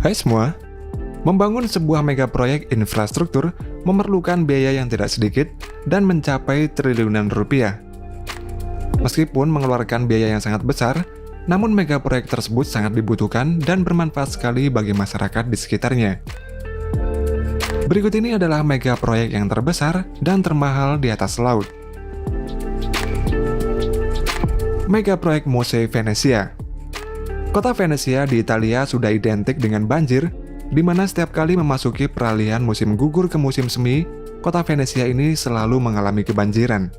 Hai semua, membangun sebuah mega proyek infrastruktur memerlukan biaya yang tidak sedikit dan mencapai triliunan rupiah. Meskipun mengeluarkan biaya yang sangat besar, namun mega proyek tersebut sangat dibutuhkan dan bermanfaat sekali bagi masyarakat di sekitarnya. Berikut ini adalah mega proyek yang terbesar dan termahal di atas laut. Mega proyek Mose Venezia. Kota Venezia di Italia sudah identik dengan banjir, di mana setiap kali memasuki peralihan musim gugur ke musim semi, kota Venezia ini selalu mengalami kebanjiran.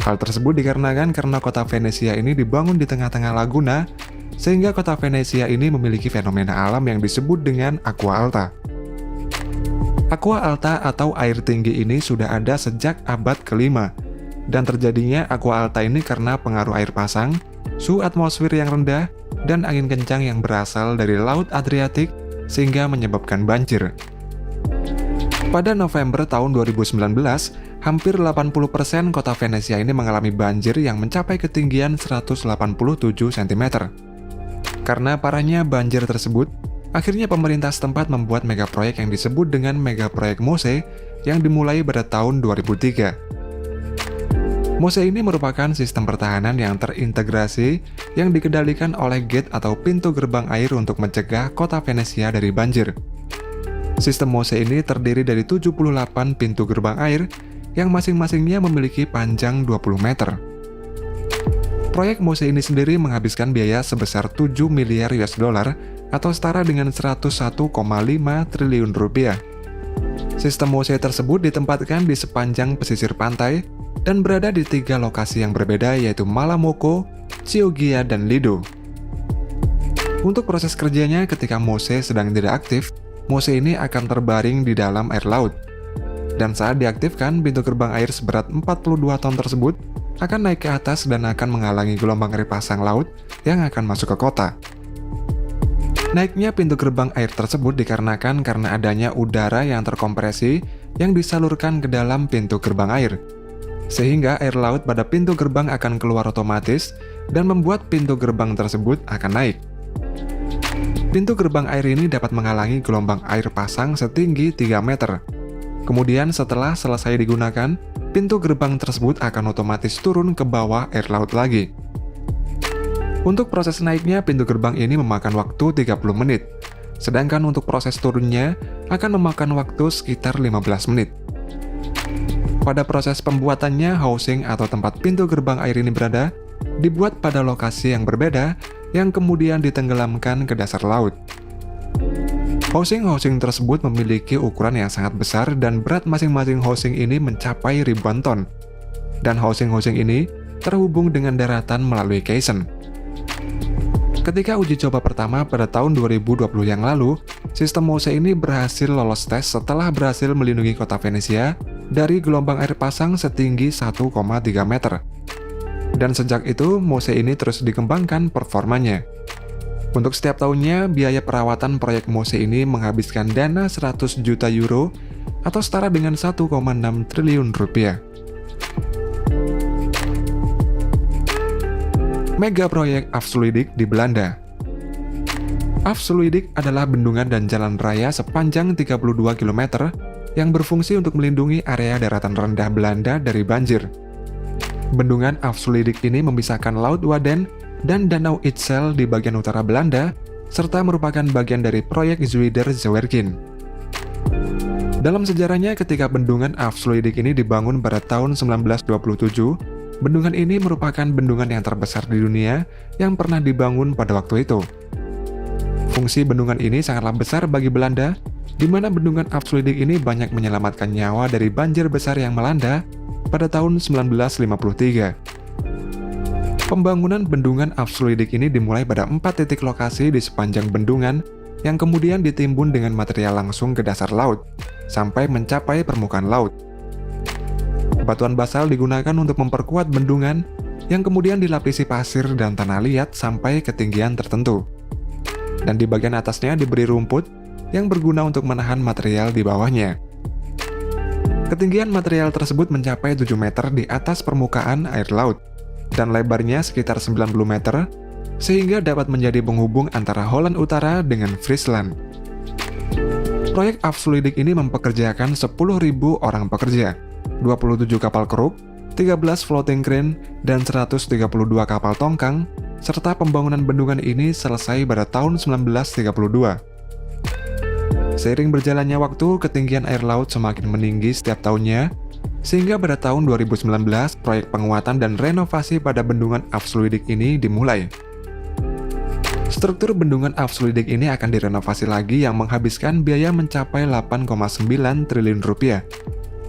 Hal tersebut dikarenakan karena kota Venezia ini dibangun di tengah-tengah laguna, sehingga kota Venezia ini memiliki fenomena alam yang disebut dengan aqua alta. Aqua alta atau air tinggi ini sudah ada sejak abad ke-5, dan terjadinya aqua alta ini karena pengaruh air pasang, suhu atmosfer yang rendah, dan angin kencang yang berasal dari Laut Adriatik sehingga menyebabkan banjir. Pada November tahun 2019, hampir 80% kota Venezia ini mengalami banjir yang mencapai ketinggian 187 cm. Karena parahnya banjir tersebut, akhirnya pemerintah setempat membuat mega proyek yang disebut dengan mega proyek Mose yang dimulai pada tahun 2003. Mose ini merupakan sistem pertahanan yang terintegrasi yang dikendalikan oleh gate atau pintu gerbang air untuk mencegah kota Venezia dari banjir. Sistem Mose ini terdiri dari 78 pintu gerbang air yang masing-masingnya memiliki panjang 20 meter. Proyek Mose ini sendiri menghabiskan biaya sebesar 7 miliar US dollar atau setara dengan 101,5 triliun rupiah. Sistem Mose tersebut ditempatkan di sepanjang pesisir pantai dan berada di 3 lokasi yang berbeda, yaitu Malamocco, Chioggia, dan Lido. Untuk proses kerjanya, ketika Mose sedang tidak aktif, Mose ini akan terbaring di dalam air laut. Dan saat diaktifkan, pintu gerbang air seberat 42 ton tersebut akan naik ke atas dan akan menghalangi gelombang air pasang laut yang akan masuk ke kota. Naiknya pintu gerbang air tersebut dikarenakan karena adanya udara yang terkompresi yang disalurkan ke dalam pintu gerbang air, sehingga air laut pada pintu gerbang akan keluar otomatis dan membuat pintu gerbang tersebut akan naik. Pintu gerbang air ini dapat menghalangi gelombang air pasang setinggi 3 meter. Kemudian setelah selesai digunakan, pintu gerbang tersebut akan otomatis turun ke bawah air laut lagi. Untuk proses naiknya, pintu gerbang ini memakan waktu 30 menit, sedangkan untuk proses turunnya akan memakan waktu sekitar 15 menit. Pada proses pembuatannya, housing atau tempat pintu gerbang air ini berada, dibuat pada lokasi yang berbeda, yang kemudian ditenggelamkan ke dasar laut. Housing tersebut memiliki ukuran yang sangat besar dan berat masing-masing housing ini mencapai ribuan ton. Dan housing ini terhubung dengan daratan melalui caisson. Ketika uji coba pertama pada tahun 2020 yang lalu, sistem Mose ini berhasil lolos tes setelah berhasil melindungi kota Venezia dari gelombang air pasang setinggi 1,3 meter. Dan sejak itu, Mose ini terus dikembangkan performanya. Untuk setiap tahunnya, biaya perawatan proyek Mose ini menghabiskan dana 100 juta euro atau setara dengan 1,6 triliun rupiah. Mega proyek Afsluitdijk di Belanda. Afsluitdijk adalah bendungan dan jalan raya sepanjang 32 km yang berfungsi untuk melindungi area daratan rendah Belanda dari banjir. Bendungan Afsluitdijk ini memisahkan Laut Wadden dan Danau Ixelles di bagian utara Belanda, serta merupakan bagian dari proyek Zuider-Zeewerken. Dalam sejarahnya, ketika bendungan Afsluitdijk ini dibangun pada tahun 1927, bendungan ini merupakan bendungan yang terbesar di dunia yang pernah dibangun pada waktu itu. Fungsi bendungan ini sangatlah besar bagi Belanda, di mana bendungan Afsluitdijk ini banyak menyelamatkan nyawa dari banjir besar yang melanda pada tahun 1953. Pembangunan bendungan Afsluitdijk ini dimulai pada 4 titik lokasi di sepanjang bendungan yang kemudian ditimbun dengan material langsung ke dasar laut, sampai mencapai permukaan laut. Batuan basal digunakan untuk memperkuat bendungan yang kemudian dilapisi pasir dan tanah liat sampai ketinggian tertentu. Dan di bagian atasnya diberi rumput yang berguna untuk menahan material di bawahnya. Ketinggian material tersebut mencapai 7 meter di atas permukaan air laut, dan lebarnya sekitar 90 meter, sehingga dapat menjadi penghubung antara Holland Utara dengan Friesland. Proyek Afsluidik ini mempekerjakan 10.000 orang pekerja, 27 kapal keruk, 13 floating crane, dan 132 kapal tongkang, serta pembangunan bendungan ini selesai pada tahun 1932. Seiring berjalannya waktu, ketinggian air laut semakin meninggi setiap tahunnya, sehingga pada tahun 2019, proyek penguatan dan renovasi pada bendungan Afsluidik ini dimulai. Struktur bendungan Afsluidik ini akan direnovasi lagi yang menghabiskan biaya mencapai 8,9 triliun rupiah,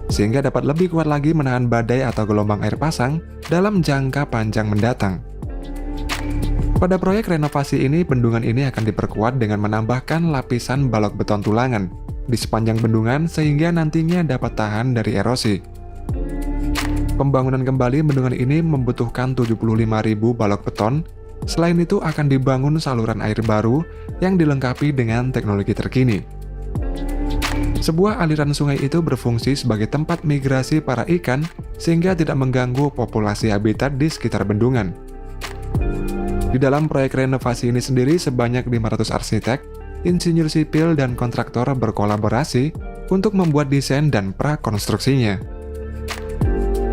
sehingga dapat lebih kuat lagi menahan badai atau gelombang air pasang dalam jangka panjang mendatang. Pada proyek renovasi ini, bendungan ini akan diperkuat dengan menambahkan lapisan balok beton tulangan di sepanjang bendungan sehingga nantinya dapat tahan dari erosi. Pembangunan kembali bendungan ini membutuhkan 75.000 balok beton. Selain itu akan dibangun saluran air baru yang dilengkapi dengan teknologi terkini. Sebuah aliran sungai itu berfungsi sebagai tempat migrasi para ikan sehingga tidak mengganggu populasi habitat di sekitar bendungan. Di dalam proyek renovasi ini sendiri sebanyak 500 arsitek, insinyur sipil, dan kontraktor berkolaborasi untuk membuat desain dan prakonstruksinya.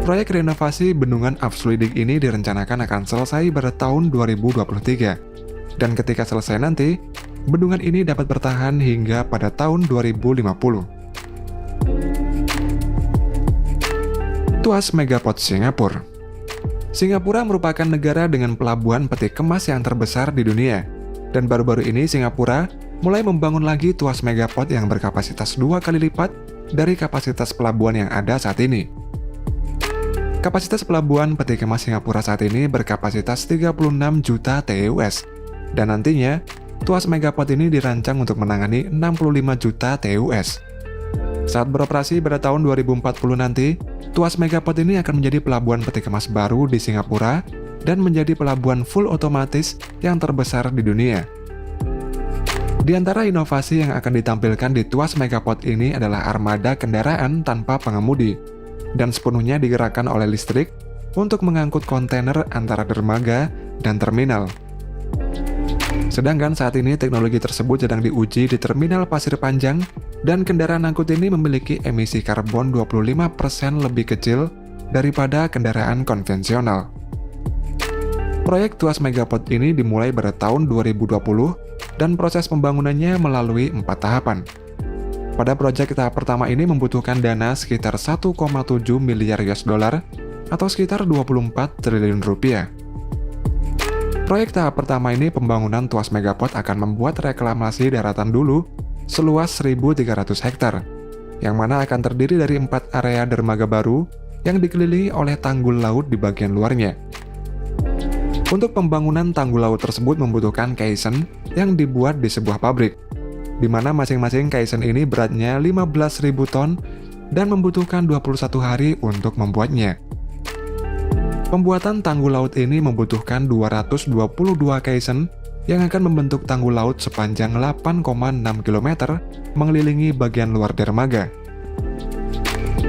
Proyek renovasi bendungan Afsluidik ini direncanakan akan selesai pada tahun 2023. Dan ketika selesai nanti, bendungan ini dapat bertahan hingga pada tahun 2050. Tuas Megaport Singapura. Singapura merupakan negara dengan pelabuhan peti kemas yang terbesar di dunia. Dan baru-baru ini Singapura mulai membangun lagi tuas Megaport yang berkapasitas 2 kali lipat dari kapasitas pelabuhan yang ada saat ini. Kapasitas pelabuhan peti kemas Singapura saat ini berkapasitas 36 juta TEU/s, dan nantinya tuas Megaport ini dirancang untuk menangani 65 juta TEU/s. Saat beroperasi pada tahun 2040 nanti, tuas Megaport ini akan menjadi pelabuhan peti kemas baru di Singapura dan menjadi pelabuhan full otomatis yang terbesar di dunia. Di antara inovasi yang akan ditampilkan di tuas Megaport ini adalah armada kendaraan tanpa pengemudi, dan sepenuhnya digerakkan oleh listrik untuk mengangkut kontainer antara dermaga dan terminal. Sedangkan saat ini teknologi tersebut sedang diuji di Terminal Pasir Panjang, dan kendaraan angkut ini memiliki emisi karbon 25% lebih kecil daripada kendaraan konvensional. Proyek tuas Megaport ini dimulai pada tahun 2020 dan proses pembangunannya melalui 4 tahapan. Pada proyek tahap pertama ini membutuhkan dana sekitar 1,7 miliar US dollar atau sekitar 24 triliun rupiah. Proyek tahap pertama ini pembangunan tuas Megaport akan membuat reklamasi daratan dulu seluas 1.300 hektar, yang mana akan terdiri dari 4 area dermaga baru yang dikelilingi oleh tanggul laut di bagian luarnya. Untuk pembangunan tanggul laut tersebut membutuhkan caisson yang dibuat di sebuah pabrik, di mana masing-masing caisson ini beratnya 15.000 ton dan membutuhkan 21 hari untuk membuatnya. Pembuatan tanggul laut ini membutuhkan 222 caisson yang akan membentuk tanggul laut sepanjang 8,6 km mengelilingi bagian luar dermaga.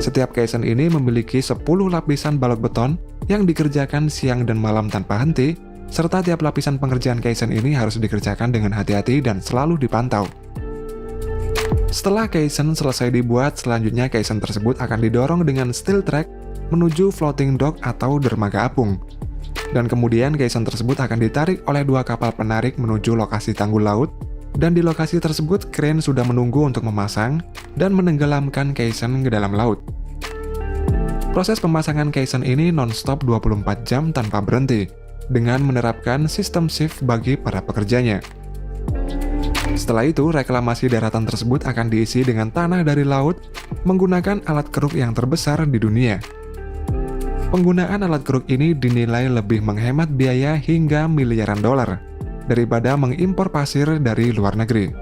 Setiap caisson ini memiliki 10 lapisan balok beton yang dikerjakan siang dan malam tanpa henti, serta tiap lapisan pengerjaan caisson ini harus dikerjakan dengan hati-hati dan selalu dipantau. Setelah caisson selesai dibuat, selanjutnya caisson tersebut akan didorong dengan steel track menuju floating dock atau dermaga apung. Dan kemudian caisson tersebut akan ditarik oleh 2 kapal penarik menuju lokasi tanggul laut, dan di lokasi tersebut crane sudah menunggu untuk memasang dan menenggelamkan caisson ke dalam laut. Proses pemasangan caisson ini non-stop 24 jam tanpa berhenti, dengan menerapkan sistem shift bagi para pekerjanya. Setelah itu, reklamasi daratan tersebut akan diisi dengan tanah dari laut menggunakan alat keruk yang terbesar di dunia. Penggunaan alat keruk ini dinilai lebih menghemat biaya hingga miliaran dolar daripada mengimpor pasir dari luar negeri.